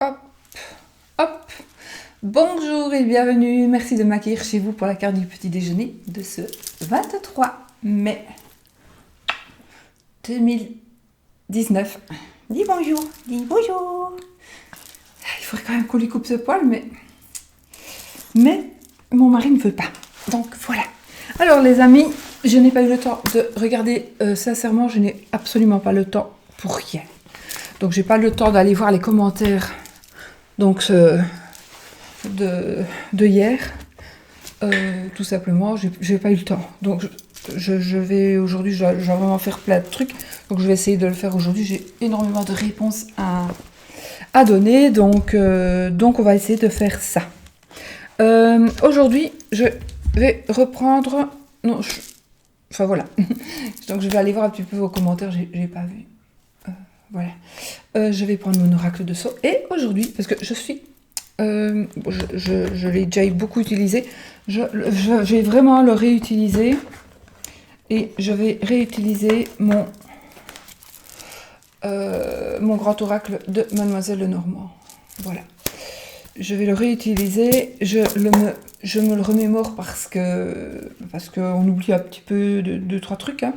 Hop, hop. Bonjour et bienvenue. Merci de m'accueillir chez vous pour la carte du petit déjeuner de ce 23 mai 2019. Dis bonjour, dis bonjour. Il faudrait quand même qu'on lui coupe ce poil, mais mon mari ne veut pas. Donc voilà. Alors les amis, je n'ai pas eu le temps de regarder. Sincèrement, je n'ai absolument pas le temps pour rien. Donc j'ai pas le temps d'aller voir les commentaires. Donc de hier, tout simplement, j'ai pas eu le temps. Donc je vais aujourd'hui, je dois vraiment faire plein de trucs. Donc je vais essayer de le faire aujourd'hui. J'ai énormément de réponses à donner, donc on va essayer de faire ça. Aujourd'hui, je vais reprendre. Non, enfin voilà. Donc je vais aller voir un petit peu vos commentaires. J'ai pas vu. Voilà. Je vais prendre mon oracle de Sceaux. Et aujourd'hui, parce que je suis je l'ai déjà beaucoup utilisé. Je vais vraiment le réutiliser. Et je vais réutiliser mon grand oracle de Mademoiselle Lenormand. Voilà. Je vais le réutiliser. Je me le remémore parce qu'on oublie un petit peu deux, trois trucs. Hein.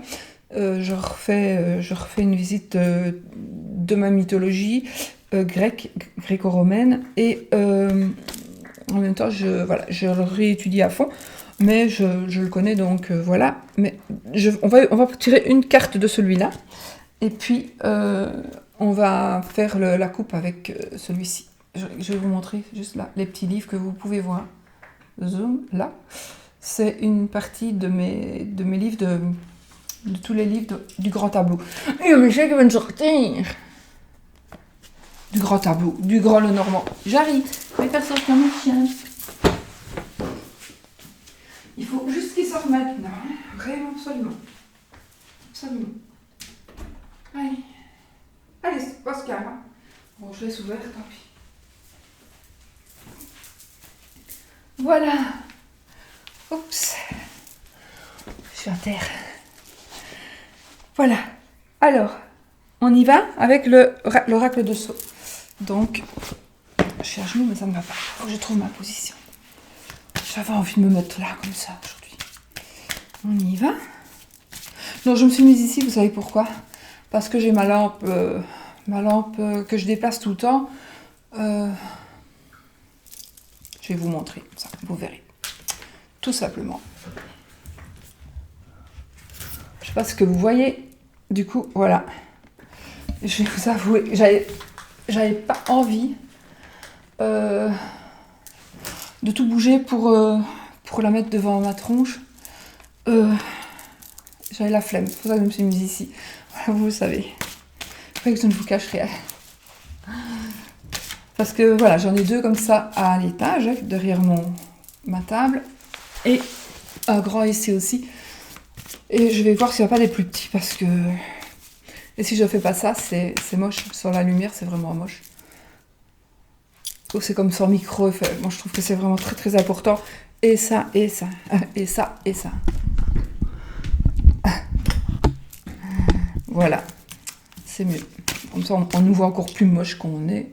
Je refais une visite de ma mythologie gréco-romaine et en même temps je le réétudie à fond, mais je le connais, donc voilà. Mais on va tirer une carte de celui-là et puis on va faire la coupe avec celui-ci. Je vais vous montrer juste là les petits livres que vous pouvez voir. Zoom là, c'est une partie de mes livres de tous les livres du grand tableau. Et mais j'ai que sortir du grand tableau, du grand Lenormand. J'arrive, je vais faire sortir mon chien. Il faut juste qu'il sorte maintenant, hein. Vraiment, absolument. Absolument. Allez, Oscar. Hein. Bon, je laisse ouvert, tant pis. Voilà. Oups. Je suis à terre. Voilà. Alors, on y va avec l'oracle de Sceaux. Donc, je suis à genoux, mais ça ne va pas. Faut que je trouve ma position. J'avais envie de me mettre là, comme ça, aujourd'hui. On y va. Non, je me suis mise ici, vous savez pourquoi? Parce que j'ai ma lampe que je déplace tout le temps. Je vais vous montrer, ça, vous verrez. Tout simplement. Je sais pas ce que vous voyez. Du coup, voilà. Je vais vous avouer, j'avais pas envie de tout bouger pour la mettre devant ma tronche. J'avais la flemme, c'est pour ça que je me suis mise ici. Voilà, vous le savez. Après que je ne vous cache rien. Parce que voilà, j'en ai deux comme ça à l'étage, derrière ma table. Et un grand ici aussi. Et je vais voir s'il n'y a pas des plus petits, parce que... Et si je fais pas ça, c'est moche. Sur la lumière, c'est vraiment moche. C'est comme sans micro. Moi, je trouve que c'est vraiment très très important. Et ça, et ça, et ça, et ça. Voilà. C'est mieux. Comme ça, on nous voit encore plus moche qu'on est.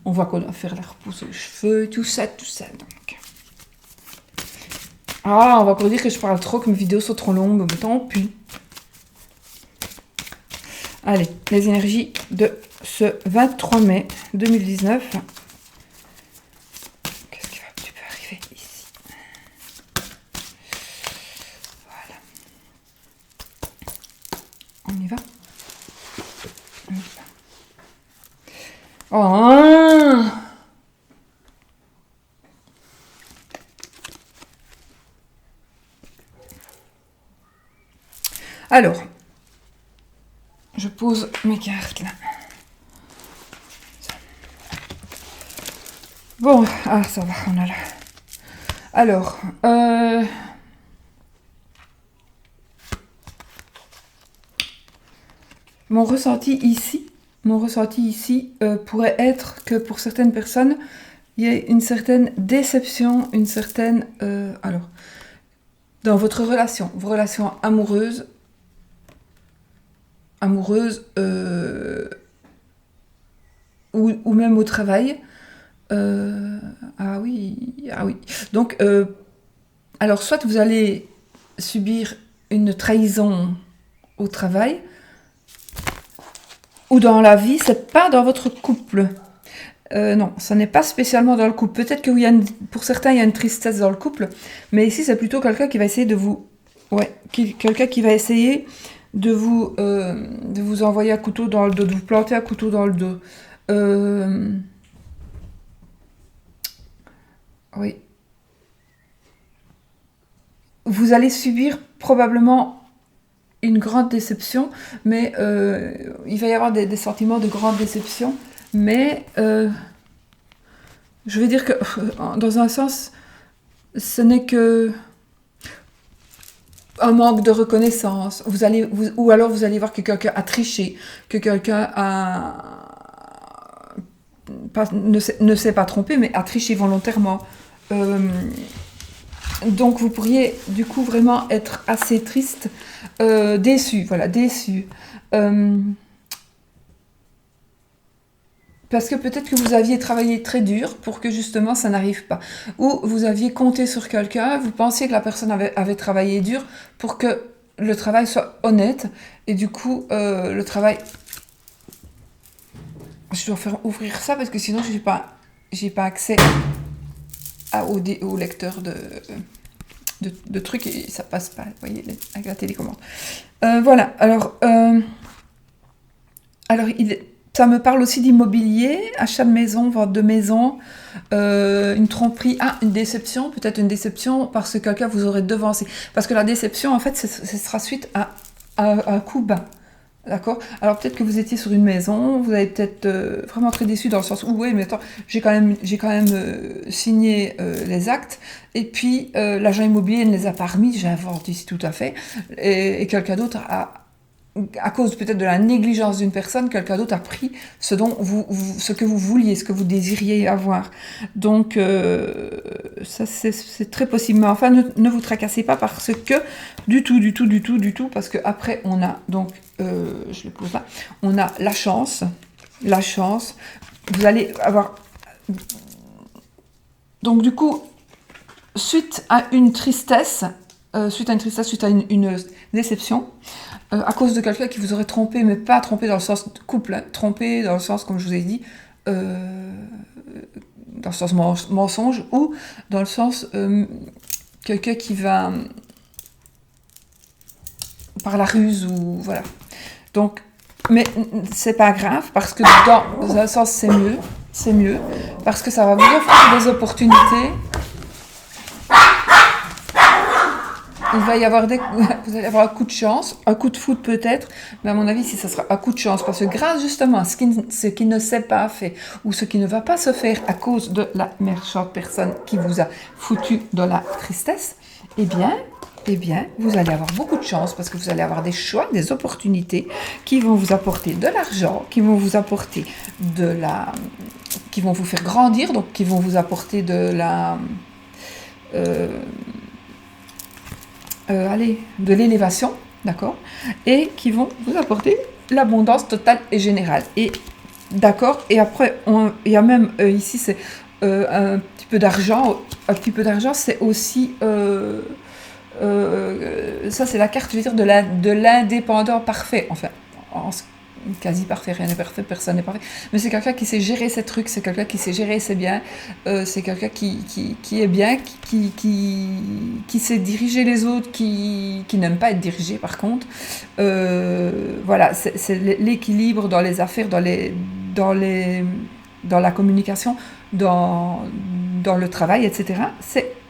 On voit qu'on doit faire la repousse aux cheveux, tout ça, donc. Ah, on va encore dire que je parle trop, que mes vidéos sont trop longues, mais tant pis. Allez, les énergies de ce 23 mai 2019. Qu'est-ce qui va un petit peu arriver ici? Voilà. On y va? On y va. Oh, hein. Alors, je pose mes cartes là. Bon, ah ça va, on a là. Alors, mon ressenti ici pourrait être que pour certaines personnes, il y a une certaine déception, une certaine... alors, dans vos relations amoureuses, ou même au travail. Ah oui, ah oui. Donc, alors, soit vous allez subir une trahison au travail, ou dans la vie, c'est pas dans votre couple. Non, ça n'est pas spécialement dans le couple. Peut-être que oui, pour certains, il y a une tristesse dans le couple, mais ici, c'est plutôt quelqu'un qui va essayer de vous... Ouais, quelqu'un qui va essayer de vous envoyer un couteau dans le dos, de vous planter un couteau dans le dos. Oui. Vous allez subir probablement une grande déception, mais il va y avoir des sentiments de grande déception, mais je vais dire que dans un sens, ce n'est que un manque de reconnaissance. Ou alors vous allez voir que quelqu'un a triché, que quelqu'un ne s'est pas trompé, mais a triché volontairement. Donc vous pourriez du coup vraiment être assez triste, déçu, voilà, déçu. Parce que peut-être que vous aviez travaillé très dur pour que justement ça n'arrive pas. Ou vous aviez compté sur quelqu'un, vous pensiez que la personne avait travaillé dur pour que le travail soit honnête. Et du coup, le travail... Je dois faire ouvrir ça parce que sinon j'ai pas accès au lecteur de trucs et ça passe pas, vous voyez, avec la télécommande. Voilà, alors ça me parle aussi d'immobilier, achat de maison, vente de maison, une tromperie, une déception, peut-être une déception parce que quelqu'un vous aurait devancé. Parce que la déception, en fait, ce sera suite à un coup bas. D'accord. Alors peut-être que vous étiez sur une maison, vous avez peut-être vraiment très déçu dans le sens où oui, mais attends, j'ai quand même signé les actes et puis l'agent immobilier ne les a pas remis, j'invente ici tout à fait, et quelqu'un d'autre à cause peut-être de la négligence d'une personne, quelqu'un d'autre a pris ce que vous vouliez, ce que vous désiriez avoir. Donc, ça, c'est très possible. Mais enfin, ne vous tracassez pas parce que, du tout, parce que après on a, donc, je le pose là, on a la chance, vous allez avoir... Donc, du coup, suite à une tristesse, suite à une déception, à cause de quelqu'un qui vous aurait trompé, mais pas trompé dans le sens couple, hein, trompé dans le sens, comme je vous ai dit, dans le sens mensonge, ou dans le sens quelqu'un qui va par la ruse, ou voilà. Donc, mais c'est pas grave, parce que dans un sens c'est mieux, parce que ça va vous offrir des opportunités. Il va y avoir vous allez avoir un coup de chance, un coup de foudre peut-être, mais à mon avis, si ça sera un coup de chance, parce que grâce justement à ce qui ne s'est pas fait, ou ce qui ne va pas se faire à cause de la méchante personne qui vous a foutu dans la tristesse, eh bien, vous allez avoir beaucoup de chance, parce que vous allez avoir des choix, des opportunités qui vont vous apporter de l'argent, qui vont vous apporter qui vont vous faire grandir, donc qui vont vous apporter de l'élévation, d'accord, et qui vont vous apporter l'abondance totale et générale. Et d'accord, et après, il y a même ici, c'est un petit peu d'argent. Un petit peu d'argent, c'est aussi... ça, c'est la carte, je veux dire, de l'indépendant parfait, enfin, quasi parfait, rien n'est parfait, personne n'est parfait, mais c'est quelqu'un qui sait gérer ses trucs, c'est quelqu'un qui sait gérer ses biens, c'est quelqu'un qui est bien, qui sait diriger les autres, qui n'aime pas être dirigé par contre. Voilà, c'est l'équilibre dans les affaires, dans la communication, dans le travail, etc.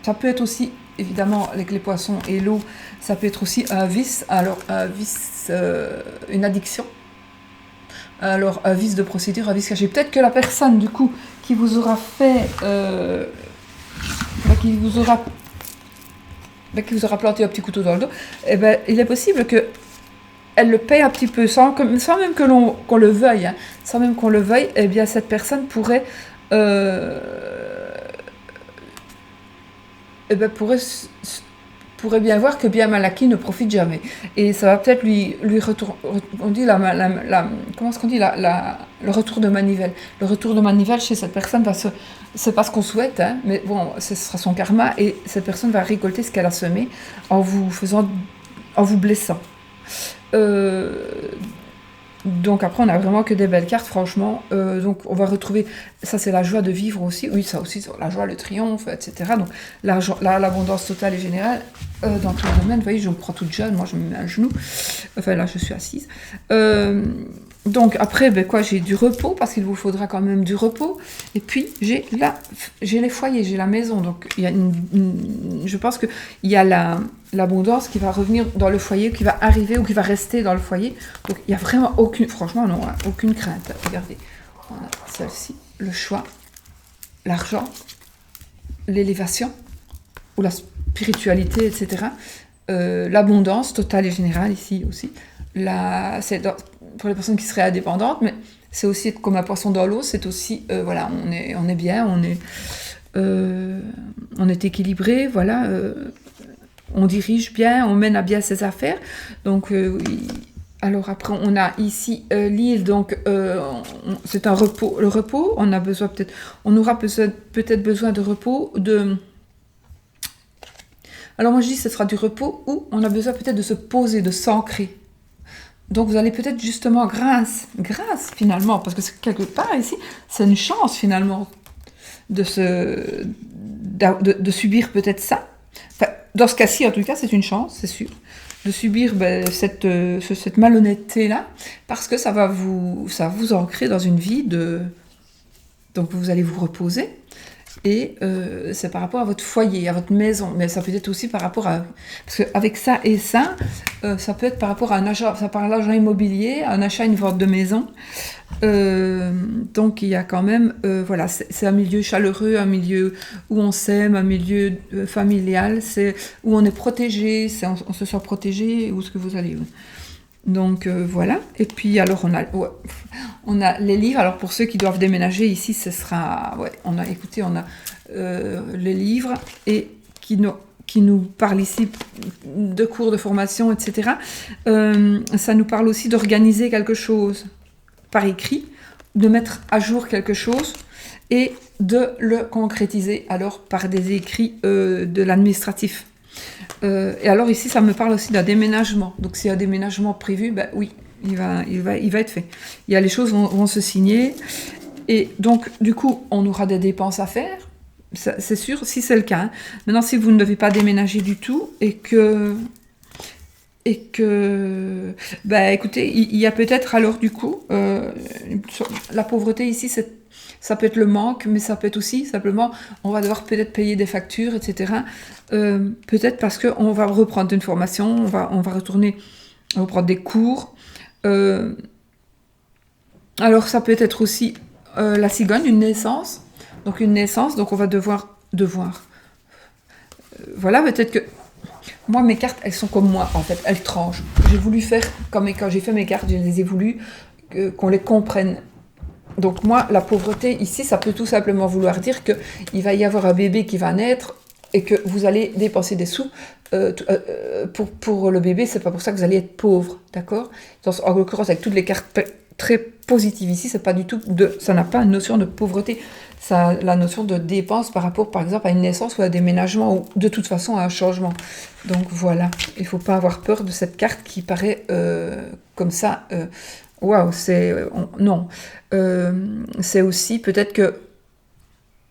Ça peut être aussi, évidemment, avec les poissons et l'eau, ça peut être aussi un vice, alors un vice, une addiction. Alors, un vice de procédure, un vice caché. Peut-être que la personne, du coup, qui vous aura fait... qui vous aura planté un petit couteau dans le dos, eh ben, il est possible qu'elle le paye un petit peu, sans même qu'on le veuille. Hein, sans même qu'on le veuille, eh bien, cette personne pourrait... pourrait bien voir que bien mal acquis ne profite jamais. Et ça va peut-être lui retourner, on dit comment est-ce qu'on dit, le retour de manivelle. Le retour de manivelle chez cette personne, c'est pas ce qu'on souhaite, hein, mais bon, ce sera son karma, et cette personne va récolter ce qu'elle a semé en vous blessant. Donc après, on a vraiment que des belles cartes, franchement. Donc on va retrouver, ça c'est la joie de vivre aussi. Oui, ça aussi, la joie, le triomphe, etc. Donc l'abondance totale et générale dans tous les domaines. Vous voyez, je me crois toute jeune, moi je me mets à genoux. Enfin là, je suis assise. Donc après, j'ai du repos, parce qu'il vous faudra quand même du repos. Et puis j'ai les foyers, j'ai la maison. Donc il y a je pense qu'il y a l'abondance qui va revenir dans le foyer, qui va arriver ou qui va rester dans le foyer. Donc il n'y a vraiment franchement non, hein, aucune crainte. Regardez, on a celle-ci, le choix, l'argent, l'élévation ou la spiritualité, etc. L'abondance totale et générale ici aussi. Pour les personnes qui seraient indépendantes, mais c'est aussi être comme un poisson dans l'eau, c'est aussi, voilà, on est bien, on est équilibré, voilà, on dirige bien, on mène à bien ses affaires. Donc, alors après, on a ici l'île, donc c'est un repos. Le repos, on aura peut-être besoin de repos, alors moi je dis ce sera du repos, ou on a besoin peut-être de se poser, de s'ancrer. Donc vous allez peut-être justement grâce finalement, parce que quelque part ici, c'est une chance finalement de subir peut-être ça. Enfin, dans ce cas-ci, en tout cas, c'est une chance, c'est sûr, de subir cette malhonnêteté-là, parce que ça va vous ancrer dans une vie donc vous allez vous reposer. Et c'est par rapport à votre foyer, à votre maison, mais ça peut être aussi par rapport à... Parce qu'avec ça et ça, ça peut être par rapport à un achat, ça parle d'argent immobilier, un achat, une vente de maison. Donc il y a quand même, voilà, c'est un milieu chaleureux, un milieu où on s'aime, un milieu familial, c'est où on est protégé, on se sent protégé, où est-ce que vous allez. Donc voilà, et puis alors on a les livres. Alors pour ceux qui doivent déménager ici, ce sera, on a les livres et qui nous parlent ici de cours de formation, etc. Ça nous parle aussi d'organiser quelque chose par écrit, de mettre à jour quelque chose et de le concrétiser alors par des écrits de l'administratif. Et alors ici, ça me parle aussi d'un déménagement. Donc s'il y a un déménagement prévu, oui, il va être fait. Les choses vont se signer. Et donc, du coup, on aura des dépenses à faire. Ça, c'est sûr, si c'est le cas. Hein. Maintenant, si vous ne devez pas déménager du tout et que écoutez, il y a peut-être alors du coup, la pauvreté ici, ça peut être le manque, mais ça peut être aussi simplement, on va devoir peut-être payer des factures, etc. Peut-être parce qu'on va reprendre une formation, on va retourner, reprendre des cours. Alors ça peut être aussi la cigogne, une naissance. Donc on va devoir. Voilà, peut-être que moi, mes cartes, elles sont comme moi, en fait, elles tranchent. J'ai voulu faire, quand j'ai fait mes cartes, je les ai voulu qu'on les comprenne. Donc moi, la pauvreté, ici, ça peut tout simplement vouloir dire qu'il va y avoir un bébé qui va naître et que vous allez dépenser des sous pour le bébé. C'est pas pour ça que vous allez être pauvre, d'accord ? En l'occurrence, avec toutes les cartes très positives ici, c'est pas du tout ça n'a pas une notion de pauvreté. Ça a la notion de dépense par rapport, par exemple, à une naissance ou à un déménagement ou de toute façon à un changement. Donc voilà, il faut pas avoir peur de cette carte qui paraît comme ça. Waouh, non. C'est aussi peut-être que,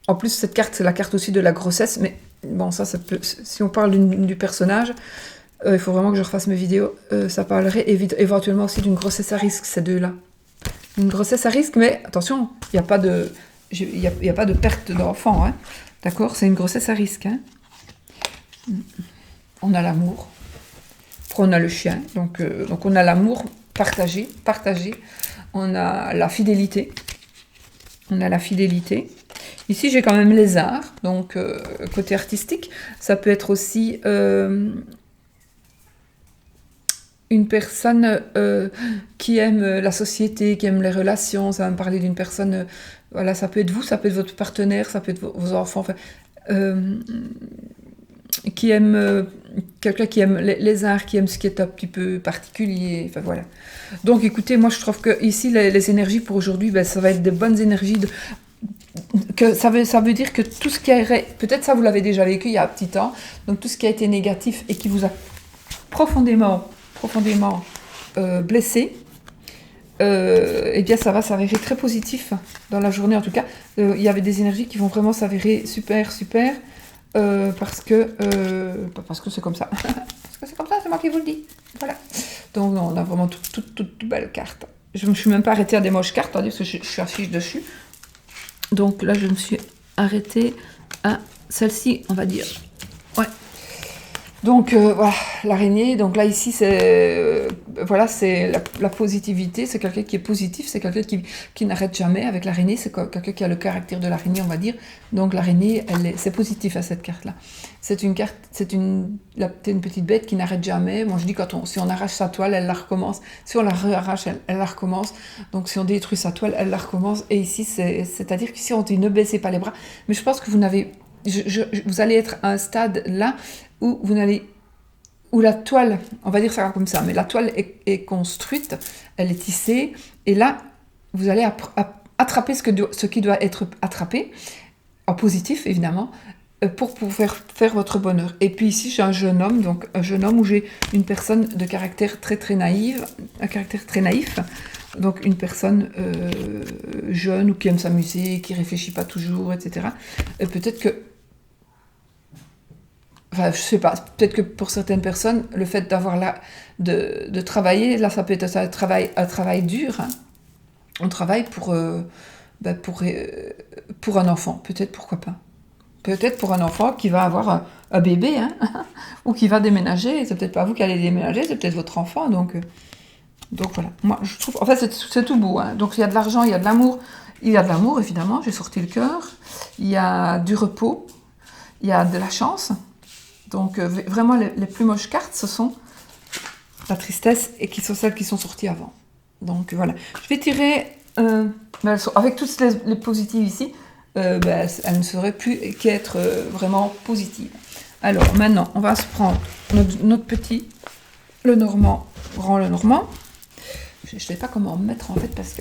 en plus cette carte, c'est la carte aussi de la grossesse, mais bon, ça peut, si on parle du personnage, il faut vraiment que je refasse mes vidéos. Ça parlerait éventuellement aussi d'une grossesse à risque, ces deux-là. Une grossesse à risque, mais attention, il n'y a pas de perte d'enfant, hein. D'accord ? C'est une grossesse à risque. Hein. On a l'amour. Après, on a le chien. Donc on a l'amour partagé. On a la fidélité. Ici, j'ai quand même les arts. Donc, côté artistique, ça peut être aussi une personne qui aime la société, qui aime les relations. Ça va me parler d'une personne... voilà, ça peut être vous, ça peut être votre partenaire, ça peut être vos enfants, enfin, qui aime quelqu'un qui aime les arts, qui aime ce qui est un petit peu particulier, enfin voilà. Donc écoutez, moi je trouve que ici les énergies pour aujourd'hui, ben, ça va être des bonnes énergies, que ça veut dire que tout ce qui a, peut-être ça vous l'avez déjà vécu il y a un petit temps, donc tout ce qui a été négatif et qui vous a profondément blessé, eh bien ça va s'avérer très positif dans la journée en tout cas. Il y avait des énergies qui vont vraiment s'avérer super, parce que c'est comme ça. Parce que c'est comme ça, c'est moi qui vous le dis. Voilà. Donc non, on a vraiment toute belle carte. Je ne me suis même pas arrêtée à des moches cartes, tandis que je suis affiche dessus. Donc là, je me suis arrêtée à celle-ci, on va dire. Ouais. Donc voilà, l'araignée. Donc là ici c'est voilà, c'est la positivité. C'est quelqu'un qui est positif. C'est quelqu'un qui n'arrête jamais avec l'araignée. C'est quelqu'un qui a le caractère de l'araignée, on va dire. Donc l'araignée, c'est positif à cette carte là. C'est une carte, c'est une petite bête qui n'arrête jamais. Moi je dis si on arrache sa toile, elle la recommence. Si on la réarrache, elle la recommence. Donc si on détruit sa toile, elle la recommence. Et ici c'est-à-dire qu'ici on dit ne baissez pas les bras. Mais je pense que vous allez être à un stade là où la toile, on va dire ça comme ça, mais la toile est construite, elle est tissée, et là, vous allez attraper ce qui doit être attrapé, en positif évidemment, pour pouvoir faire votre bonheur. Et puis ici, j'ai un jeune homme, donc un jeune homme où j'ai une personne de caractère très naïf, un caractère très naïf, donc une personne jeune ou qui aime s'amuser, qui réfléchit pas toujours, etc. Et peut-être que enfin, je sais pas, peut-être que pour certaines personnes, le fait d'avoir là, de travailler, là ça peut être un travail dur, hein. On travaille pour un enfant, peut-être, pourquoi pas. Peut-être pour un enfant qui va avoir un bébé, hein, ou qui va déménager, c'est peut-être pas vous qui allez déménager, c'est peut-être votre enfant, donc voilà. Moi, je trouve, en fait, c'est tout beau, hein. Donc il y a de l'argent, il y a de l'amour, évidemment, j'ai sorti le cœur, il y a du repos, il y a de la chance. Donc vraiment les plus moches cartes, ce sont la tristesse et qui sont celles qui sont sorties avant. Donc voilà. Je vais tirer, avec toutes les positives ici, elles ne seraient plus qu'être vraiment positives. Alors maintenant, on va se prendre notre petit, le normand, le normand. Je ne sais pas comment mettre en fait parce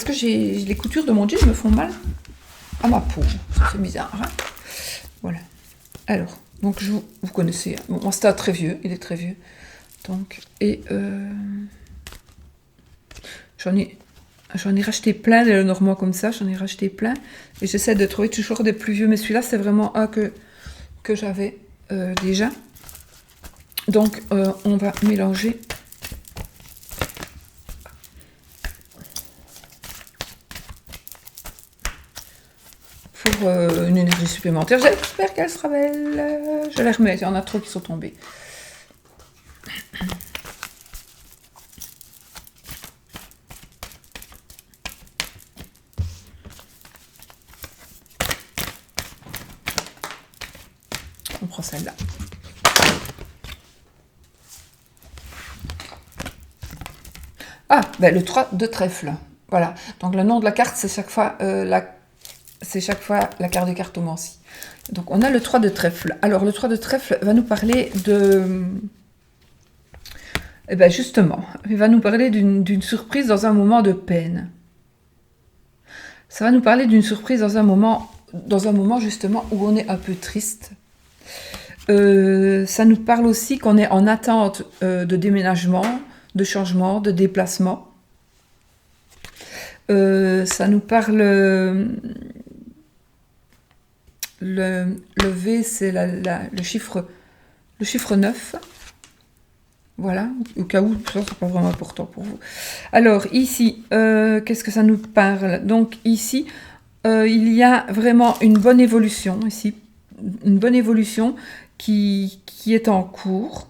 que les coutures de mon jean me font mal à ma peau. C'est bizarre, hein. Voilà. Alors, donc vous connaissez, mon stade très vieux, il est très vieux. Donc, et j'en ai racheté plein, les Normands comme ça, j'en ai racheté plein. Et j'essaie de trouver toujours des plus vieux, mais celui-là, c'est vraiment un que j'avais déjà. Donc, on va mélanger. Pour une énergie supplémentaire. J'espère qu'elle sera belle. Je les remets, il y en a trop qui sont tombés. On prend celle-là. Ah, le 3 de trèfle. Voilà. Donc le nom de la carte, c'est chaque fois la carte de cartomancie. Donc on a le 3 de trèfle. Alors le 3 de trèfle va nous parler de... Eh bien justement, il va nous parler d'une surprise dans un moment de peine. Ça va nous parler d'une surprise dans un moment justement où on est un peu triste. Ça nous parle aussi qu'on est en attente de déménagement, de changement, de déplacement. Ça nous parle... Le V, c'est le chiffre 9. Voilà, au cas où, ça c'est pas vraiment important pour vous. Alors ici, qu'est-ce que ça nous parle? Donc ici, il y a vraiment une bonne évolution, ici, une bonne évolution qui est en cours.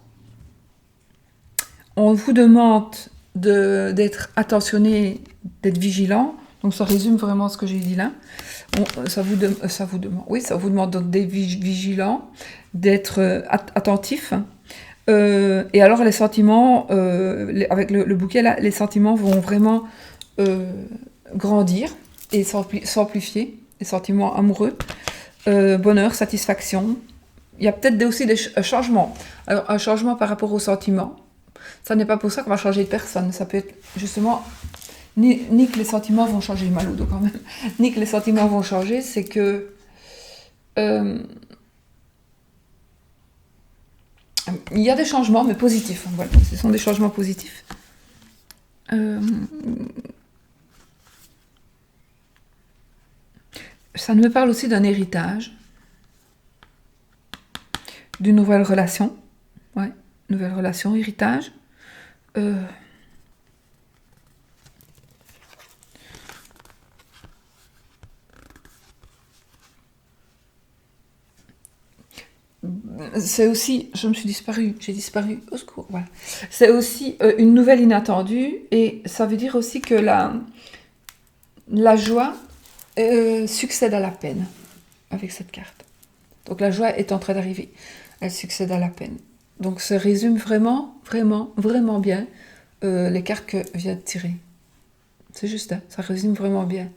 On vous demande d'être attentionné, d'être vigilant. Donc ça résume vraiment ce que j'ai dit là. Ça vous demande d'être vigilant, d'être attentif. Et alors les sentiments, avec le bouquet là, les sentiments vont vraiment grandir et s'amplifier. Les sentiments amoureux, bonheur, satisfaction, il y a peut-être aussi des changements. Alors, un changement par rapport aux sentiments. Ça n'est pas pour ça qu'on va changer de personne. Ça peut être justement, ni que les sentiments vont changer, mal au dos quand même, ni que les sentiments vont changer, c'est que il y a des changements, mais positifs. Voilà, ce sont des changements positifs. Ça me parle aussi d'un héritage, d'une nouvelle relation. Ouais, nouvelle relation, héritage. C'est aussi, je me suis disparue, j'ai disparu, au secours, voilà. C'est aussi une nouvelle inattendue, et ça veut dire aussi que la joie succède à la peine, avec cette carte. Donc la joie est en train d'arriver, elle succède à la peine. Donc ça résume vraiment, vraiment, vraiment bien les cartes que je viens de tirer. C'est juste, hein, ça résume vraiment bien.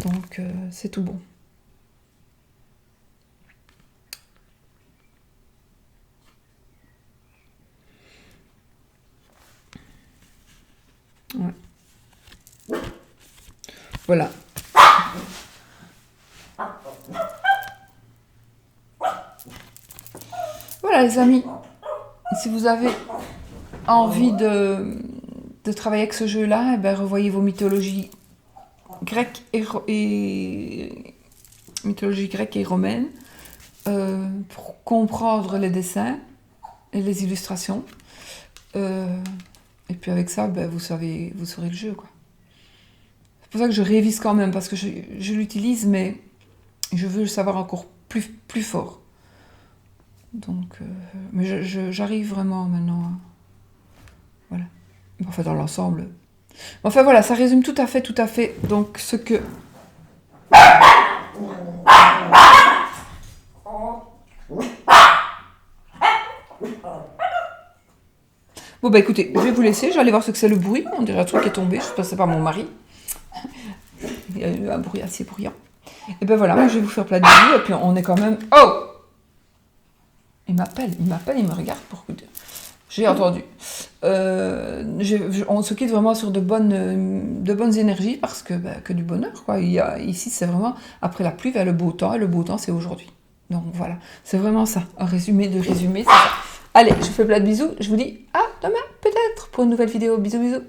Donc c'est tout bon. Ouais. Voilà. Voilà les amis, si vous avez envie de travailler avec ce jeu-là, eh ben, revoyez vos mythologies grecques mythologie grecque et romaine pour comprendre les dessins et les illustrations. Et puis avec ça, ben, vous saurez le jeu, quoi. C'est pour ça que je révise quand même, parce que je l'utilise, mais je veux le savoir encore plus fort. Donc, mais j'arrive vraiment maintenant. Voilà. Enfin, dans l'ensemble. Enfin voilà, ça résume tout à fait. Donc, ce que. Bon bah écoutez, je vais vous laisser, je vais aller voir ce que c'est le bruit. On dirait un truc qui est tombé, je sais pas, c'est pas mon mari. Il y a eu un bruit assez bruyant. Et ben voilà, moi je vais vous faire plein de bisous, et puis on est quand même... Oh! Il m'appelle, il me regarde pour dire. J'ai entendu. On se quitte vraiment sur de bonnes énergies, parce que, que du bonheur, quoi. Ici, c'est vraiment, après la pluie, vers le beau temps, et le beau temps, c'est aujourd'hui. Donc voilà, c'est vraiment ça. Un résumé de résumé, c'est ça. Allez, je vous fais plein de bisous, je vous dis à demain, peut-être, pour une nouvelle vidéo. Bisous, bisous.